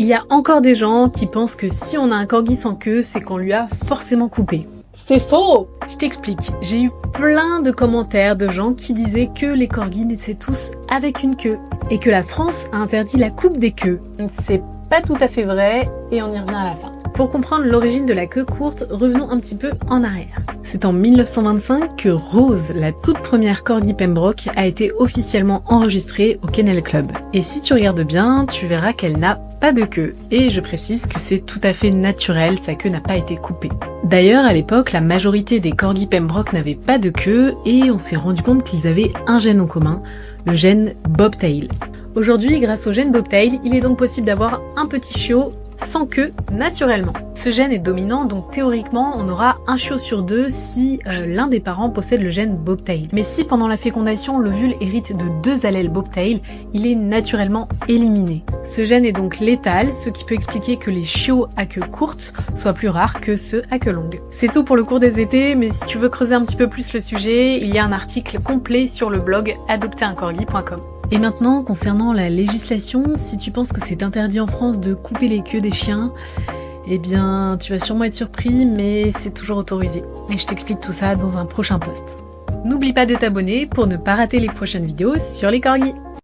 Il y a encore des gens qui pensent que si on a un corgi sans queue, c'est qu'on lui a forcément coupé. C'est faux! Je t'explique. J'ai eu plein de commentaires de gens qui disaient que les corgis naissaient tous avec une queue et que la France a interdit la coupe des queues. C'est pas tout à fait vrai et on y revient à la fin. Pour comprendre l'origine de la queue courte, revenons un petit peu en arrière. C'est en 1925 que Rose, la toute première corgi Pembroke, a été officiellement enregistrée au Kennel Club. Et si tu regardes bien, tu verras qu'elle n'a pas de queue. Et je précise que c'est tout à fait naturel, sa queue n'a pas été coupée. D'ailleurs, à l'époque, la majorité des corgis Pembroke n'avaient pas de queue et on s'est rendu compte qu'ils avaient un gène en commun, le gène Bobtail. Aujourd'hui, grâce au gène Bobtail, il est donc possible d'avoir un petit chiot sans queue naturellement. Ce gène est dominant, donc théoriquement on aura un chiot sur deux si l'un des parents possède le gène Bobtail. Mais si pendant la fécondation l'ovule hérite de 2 allèles Bobtail, il est naturellement éliminé. Ce gène est donc létal, ce qui peut expliquer que les chiots à queue courte soient plus rares que ceux à queue longue. C'est tout pour le cours d'SVT, mais si tu veux creuser un petit peu plus le sujet, il y a un article complet sur le blog adopteruncorgi.com. Et maintenant, concernant la législation, si tu penses que c'est interdit en France de couper les queues des chiens, eh bien, tu vas sûrement être surpris, mais c'est toujours autorisé. Et je t'explique tout ça dans un prochain post. N'oublie pas de t'abonner pour ne pas rater les prochaines vidéos sur les corgis.